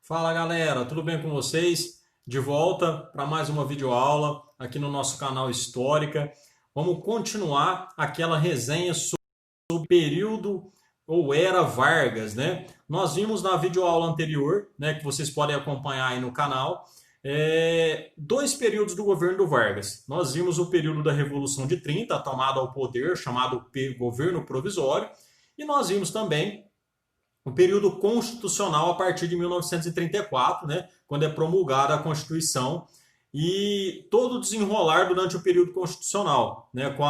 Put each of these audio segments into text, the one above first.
Fala galera, tudo bem com vocês? De volta para mais uma videoaula aqui no nosso canal Histórica. Vamos continuar aquela resenha sobre o período ou era Vargas, né? Nós vimos na videoaula anterior, né, que vocês podem acompanhar aí no canal, dois períodos do governo do Vargas. Nós vimos o período da Revolução de 30, a tomada ao poder, chamado governo provisório, e nós vimos também o período constitucional a partir de 1934, né, quando é promulgada a Constituição, e todo o desenrolar durante o período constitucional, né, com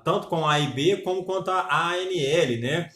tanto com a AIB como quanto a ANL, né,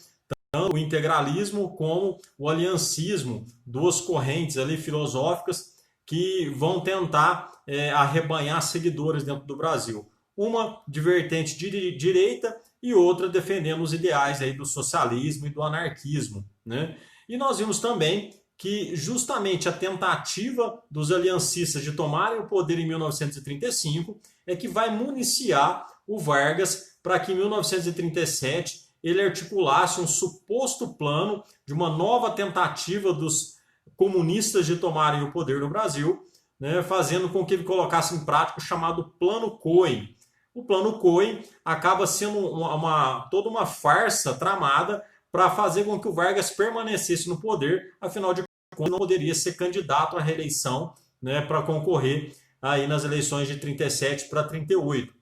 tanto o integralismo como o aliancismo, duas correntes ali filosóficas que vão tentar arrebanhar seguidores dentro do Brasil. Uma de vertente de direita e outra defendendo os ideais aí do socialismo e do anarquismo, né? E nós vimos também que justamente a tentativa dos aliancistas de tomarem o poder em 1935 é que vai municiar o Vargas para que em 1937 ele articulasse um suposto plano de uma nova tentativa dos comunistas de tomarem o poder no Brasil, né, fazendo com que ele colocasse em prática o chamado Plano Cohen. O Plano Cohen acaba sendo toda uma farsa tramada para fazer com que o Vargas permanecesse no poder, afinal de contas não poderia ser candidato à reeleição, né, para concorrer aí nas eleições de 37 para 38.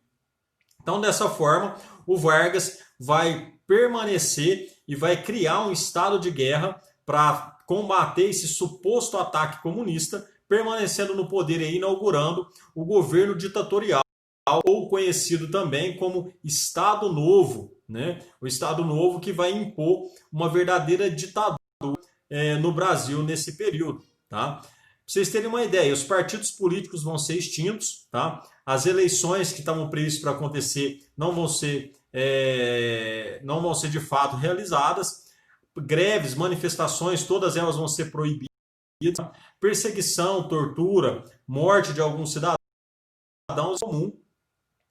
Então, dessa forma, o Vargas vai permanecer e vai criar um estado de guerra para combater esse suposto ataque comunista, permanecendo no poder e inaugurando o governo ditatorial, ou conhecido também como Estado Novo, né? O Estado Novo que vai impor uma verdadeira ditadura no Brasil nesse período, tá? Para vocês terem uma ideia, os partidos políticos vão ser extintos, tá? As eleições que estavam previstas para acontecer não vão ser de fato realizadas. Greves, manifestações, todas elas vão ser proibidas. Perseguição, tortura, morte de alguns cidadãos comum.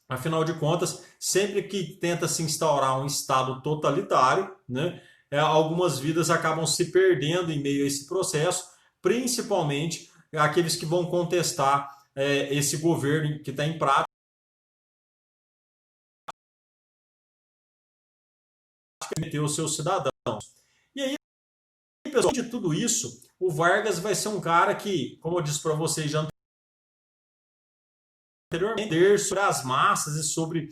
Afinal de contas, sempre que tenta se instaurar um Estado totalitário, né, algumas vidas acabam se perdendo em meio a esse processo, principalmente aqueles que vão contestar esse governo que está em prática, meter os seus cidadãos. E aí, pessoal, de tudo isso, o Vargas vai ser um cara que, como eu disse para vocês já anteriormente, sobre as massas e sobre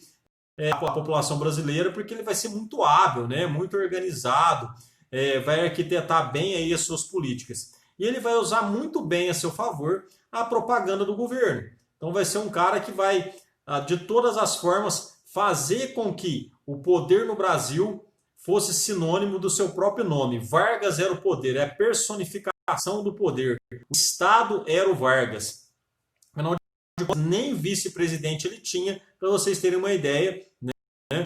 a população brasileira, porque ele vai ser muito hábil, né, muito organizado, vai arquitetar bem aí as suas políticas. E ele vai usar muito bem a seu favor a propaganda do governo. Então vai ser um cara que vai, de todas as formas, fazer com que o poder no Brasil fosse sinônimo do seu próprio nome. Vargas era o poder, é a personificação do poder. O Estado era o Vargas. Nem vice-presidente ele tinha, para vocês terem uma ideia, né?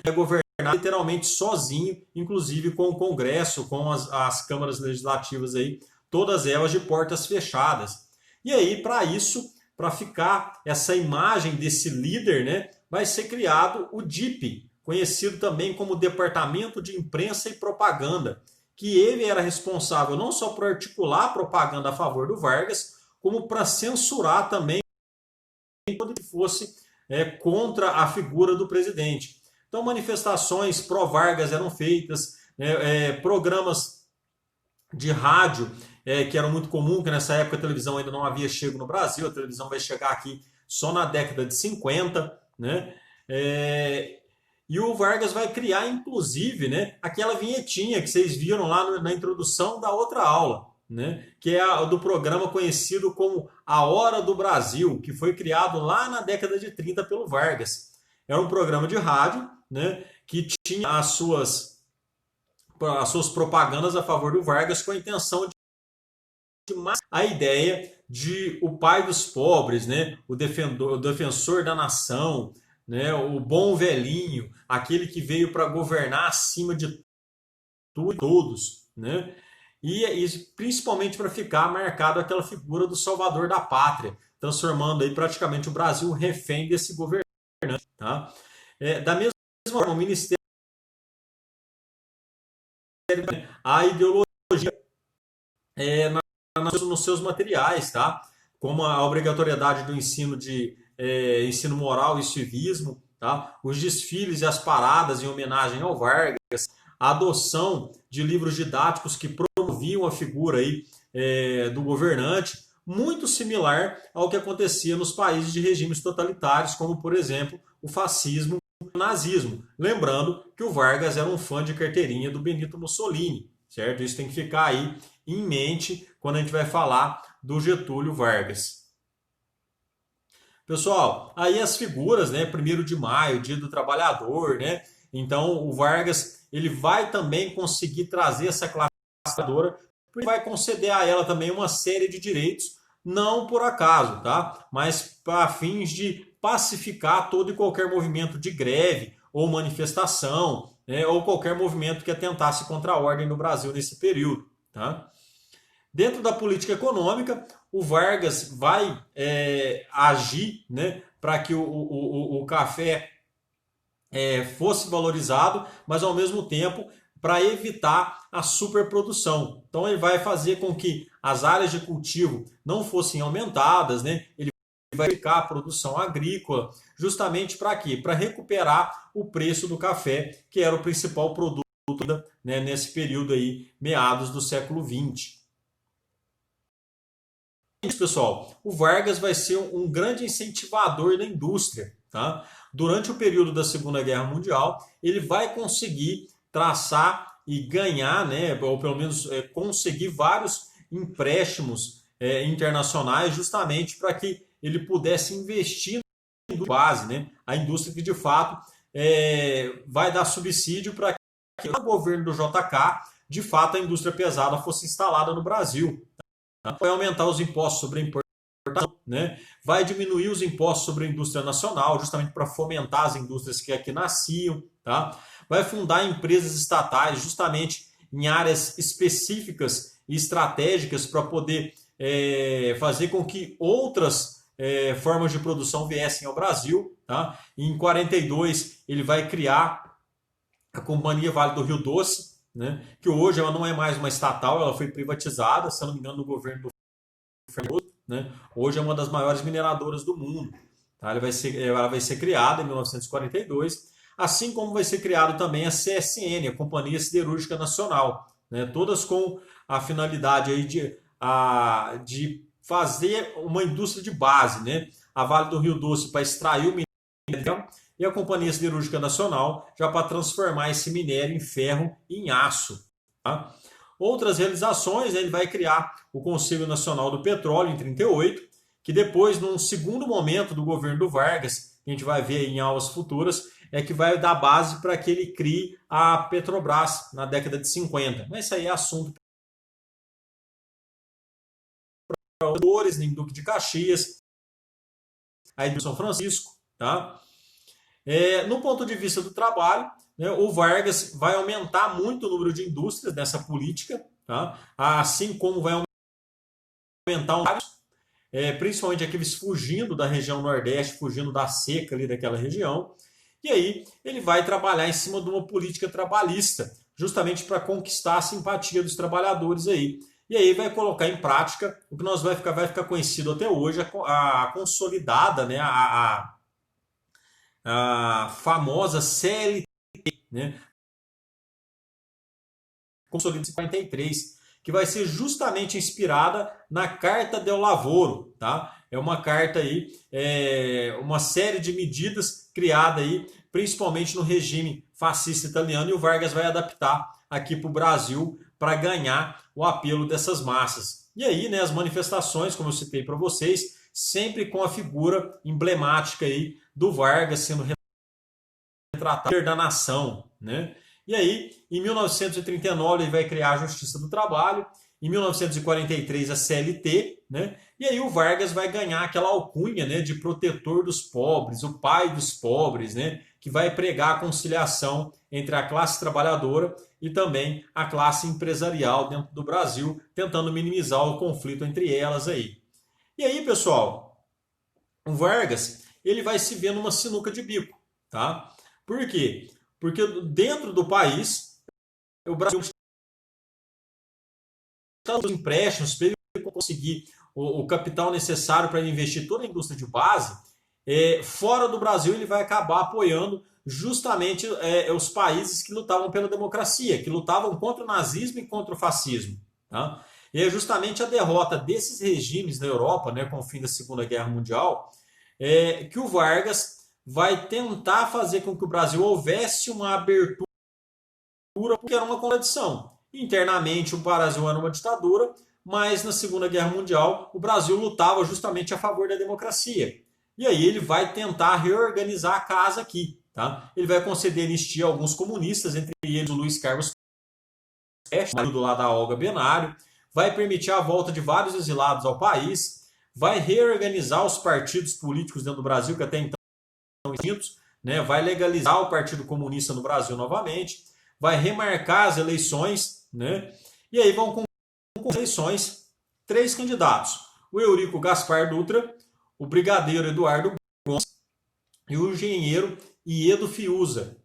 É governar literalmente sozinho, inclusive com o Congresso, com as câmaras legislativas aí, todas elas de portas fechadas. E aí, para isso, para ficar essa imagem desse líder, né, vai ser criado o DIP, conhecido também como Departamento de Imprensa e Propaganda, que ele era responsável não só por articular a propaganda a favor do Vargas, como para censurar também tudo que fosse contra a figura do presidente. Então, manifestações pró-Vargas eram feitas, programas de rádio que eram muito comum, que nessa época a televisão ainda não havia chegado no Brasil, a televisão vai chegar aqui só na década de 50, né? E o Vargas vai criar, inclusive, né, aquela vinhetinha que vocês viram lá na introdução da outra aula, né, que é a do programa conhecido como A Hora do Brasil, que foi criado lá na década de 30 pelo Vargas. Era um programa de rádio, né, que tinha as suas propagandas a favor do Vargas com a intenção de mais a ideia de o pai dos pobres, né, o defensor da nação, né, o bom velhinho, aquele que veio para governar acima de tudo e todos, né? E principalmente para ficar marcado aquela figura do salvador da pátria, transformando aí praticamente o Brasil refém desse governante, tá? Da mesma forma, o Ministério, a ideologia nos seus materiais, tá? Como a obrigatoriedade do ensino de ensino moral e civismo, tá? Os desfiles e as paradas em homenagem ao Vargas, a adoção de livros didáticos que promoviam a figura aí, do governante, muito similar ao que acontecia nos países de regimes totalitários, como, por exemplo, o fascismo e o nazismo. Lembrando que o Vargas era um fã de carteirinha do Benito Mussolini, certo? Isso tem que ficar aí em mente quando a gente vai falar do Getúlio Vargas. Pessoal, aí as figuras, né? 1º de maio, Dia do Trabalhador, né? Então o Vargas ele vai também conseguir trazer essa classe trabalhadora, porque vai conceder a ela também uma série de direitos, não por acaso, tá? Mas para fins de pacificar todo e qualquer movimento de greve ou manifestação, né? Ou qualquer movimento que atentasse contra a ordem no Brasil nesse período, tá? Dentro da política econômica, o Vargas vai agir, né, para que o café fosse valorizado, mas ao mesmo tempo para evitar a superprodução. Então ele vai fazer com que as áreas de cultivo não fossem aumentadas, né? Ele vai ficar a produção agrícola, justamente para quê? Para recuperar o preço do café, que era o principal produto, né, nesse período aí, meados do século XX. Isso, pessoal, o Vargas vai ser um grande incentivador da indústria, tá? Durante o período da Segunda Guerra Mundial, ele vai conseguir traçar e ganhar, né, ou pelo menos conseguir vários empréstimos internacionais, justamente para que ele pudesse investir na base, né? A indústria que de fato vai dar subsídio para que no governo do JK, de fato, a indústria pesada fosse instalada no Brasil. Vai aumentar os impostos sobre a importação, né? Vai diminuir os impostos sobre a indústria nacional, justamente para fomentar as indústrias que aqui nasciam, tá? Vai fundar empresas estatais, justamente em áreas específicas e estratégicas para poder fazer com que outras formas de produção viessem ao Brasil, tá? E em 42 ele vai criar a Companhia Vale do Rio Doce, né, que hoje ela não é mais uma estatal, ela foi privatizada, se não me engano, no governo do Fernando, né? Hoje é uma das maiores mineradoras do mundo. Tá? Ela vai ser criada em 1942, assim como vai ser criado também a CSN, a Companhia Siderúrgica Nacional, né? Todas com a finalidade aí de fazer uma indústria de base, né? A Vale do Rio Doce para extrair o minério e a Companhia Siderúrgica Nacional já para transformar esse minério em ferro e em aço. Tá? Outras realizações, ele vai criar o Conselho Nacional do Petróleo em 1938, que depois, num segundo momento do governo do Vargas, que a gente vai ver em aulas futuras, que vai dar base para que ele crie a Petrobras na década de 50. Mas isso aí é assunto para outros, em Duque de Caxias, aí de São Francisco, tá? No ponto de vista do trabalho, né, o Vargas vai aumentar muito o número de indústrias nessa política, tá? Assim como vai aumentar principalmente aqueles fugindo da região Nordeste, fugindo da seca ali daquela região. E aí ele vai trabalhar em cima de uma política trabalhista, justamente para conquistar a simpatia dos trabalhadores aí. E aí vai colocar em prática o que vai ficar conhecido até hoje, a consolidada, né, a famosa CLT, né? Consolidada em 53, que vai ser justamente inspirada na Carta del Lavoro, tá? É uma carta aí, uma série de medidas criada aí, principalmente no regime fascista italiano, e o Vargas vai adaptar aqui para o Brasil para ganhar o apelo dessas massas. E aí, né, as manifestações, como eu citei para vocês, sempre com a figura emblemática aí do Vargas sendo retratado da nação, né? E aí, em 1939, ele vai criar a Justiça do Trabalho, em 1943 a CLT, né? E aí o Vargas vai ganhar aquela alcunha, né, de protetor dos pobres, o pai dos pobres, né, que vai pregar a conciliação entre a classe trabalhadora e também a classe empresarial dentro do Brasil, tentando minimizar o conflito entre elas aí. E aí, pessoal, o Vargas, ele vai se ver numa sinuca de bico, tá? Por quê? Porque dentro do país, o Brasil está os empréstimos para ele conseguir o capital necessário para investir toda a indústria de base, fora do Brasil ele vai acabar apoiando justamente os países que lutavam pela democracia, que lutavam contra o nazismo e contra o fascismo. Tá? E é justamente a derrota desses regimes na Europa, né, com o fim da Segunda Guerra Mundial, que o Vargas vai tentar fazer com que o Brasil houvesse uma abertura, porque era uma contradição. Internamente o Brasil era uma ditadura, mas na Segunda Guerra Mundial o Brasil lutava justamente a favor da democracia. E aí ele vai tentar reorganizar a casa aqui. Tá? Ele vai conceder anistia a alguns comunistas, entre eles o Luiz Carlos Prestes, marido lá da Olga Benário, vai permitir a volta de vários exilados ao país, vai reorganizar os partidos políticos dentro do Brasil, que até então estão extintos, né? Vai legalizar o Partido Comunista no Brasil novamente, vai remarcar as eleições, né? E aí vão concorrer as eleições 3 candidatos: o Eurico Gaspar Dutra, o brigadeiro Eduardo Gomes e o engenheiro Iedo Fiuza.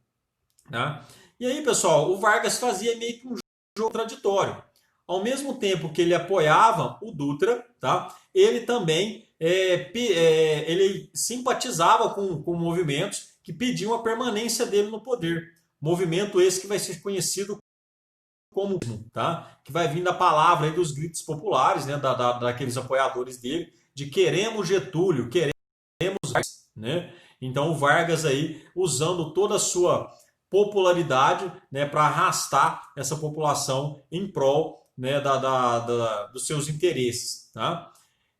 Tá? E aí, pessoal, o Vargas fazia meio que um jogo contraditório. Ao mesmo tempo que ele apoiava o Dutra, tá? Ele também ele simpatizava com movimentos que pediam a permanência dele no poder. Movimento esse que vai ser conhecido como, tá? Que vai vir da palavra aí dos gritos populares, né? Daqueles apoiadores dele, de queremos Getúlio, queremos Vargas, né? Então o Vargas aí usando toda a sua popularidade, né, para arrastar essa população em prol, né, dos seus interesses. Tá?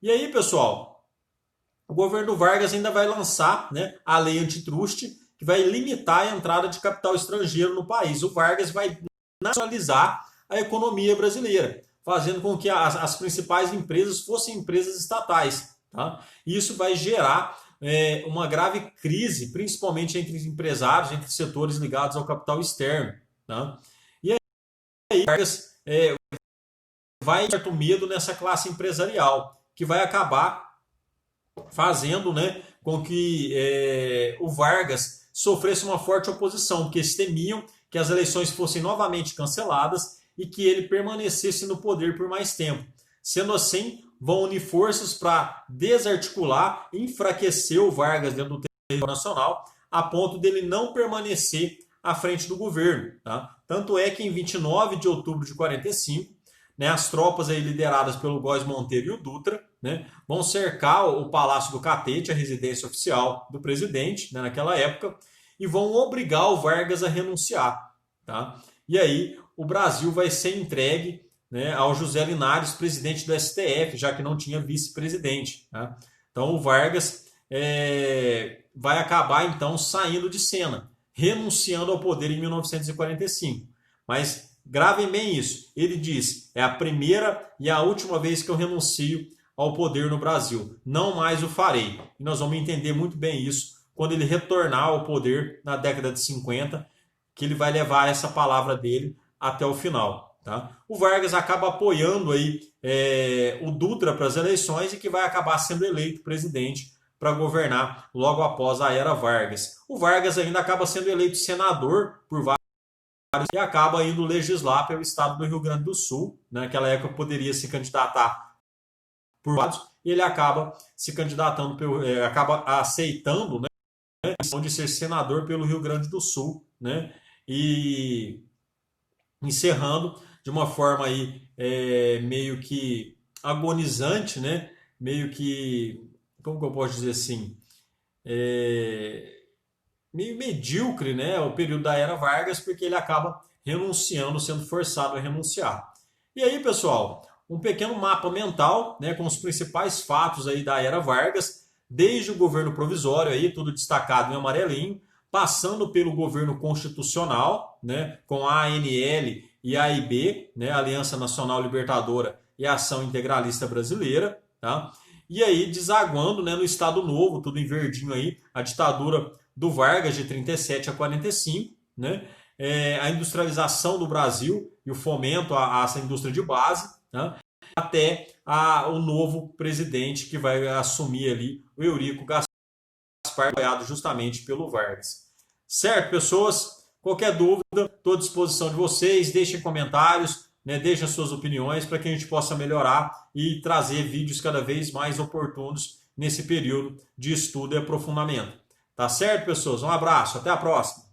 E aí, pessoal, o governo Vargas ainda vai lançar, né, a lei antitruste, que vai limitar a entrada de capital estrangeiro no país. O Vargas vai nacionalizar a economia brasileira, fazendo com que as principais empresas fossem empresas estatais. Tá? E isso vai gerar uma grave crise, principalmente entre empresários, entre setores ligados ao capital externo. Tá? E aí Vargas vai ter certo medo nessa classe empresarial, que vai acabar fazendo, né, com que o Vargas sofresse uma forte oposição, porque eles temiam que as eleições fossem novamente canceladas e que ele permanecesse no poder por mais tempo. Sendo assim, vão unir forças para desarticular e enfraquecer o Vargas dentro do território nacional, a ponto dele não permanecer à frente do governo. Tá? Tanto é que em 29 de outubro de 45, né, as tropas aí lideradas pelo Góes Monteiro e o Dutra, né, vão cercar o Palácio do Catete, a residência oficial do presidente, né, naquela época, e vão obrigar o Vargas a renunciar. Tá? E aí o Brasil vai ser entregue, né, ao José Linares, presidente do STF, já que não tinha vice-presidente. Tá? Então o Vargas vai acabar então saindo de cena, renunciando ao poder em 1945. Mas gravem bem isso, ele diz: é a primeira e a última vez que eu renuncio ao poder no Brasil, não mais o farei. E nós vamos entender muito bem isso quando ele retornar ao poder na década de 50, que ele vai levar essa palavra dele até o final. Tá? O Vargas acaba apoiando aí, o Dutra para as eleições e que vai acabar sendo eleito presidente para governar logo após a era Vargas. O Vargas ainda acaba sendo eleito senador por vários e acaba indo legislar pelo estado do Rio Grande do Sul. Naquela época poderia se candidatar por vários e ele acaba se candidatando, acaba aceitando, né, a questão de ser senador pelo Rio Grande do Sul, né, e encerrando de uma forma aí, meio que agonizante, né? Meio que, como que eu posso dizer assim, meio medíocre, né? O período da era Vargas, porque ele acaba renunciando, sendo forçado a renunciar. E aí, pessoal, um pequeno mapa mental, né, com os principais fatos aí da era Vargas, desde o governo provisório aí, tudo destacado em amarelinho, passando pelo governo constitucional, né, com a ANL e a AIB, né, Aliança Nacional Libertadora e a Ação Integralista Brasileira, tá? E aí desaguando, né, no Estado Novo, tudo em verdinho aí, a ditadura do Vargas de 37 a 45, né, a industrialização do Brasil e o fomento a essa indústria de base, né, até o novo presidente que vai assumir ali, o Eurico Gaspar, apoiado justamente pelo Vargas. Certo, pessoas? Qualquer dúvida, estou à disposição de vocês. Deixem comentários, né? Deixem as suas opiniões para que a gente possa melhorar e trazer vídeos cada vez mais oportunos nesse período de estudo e aprofundamento. Tá certo, pessoas? Um abraço, até a próxima!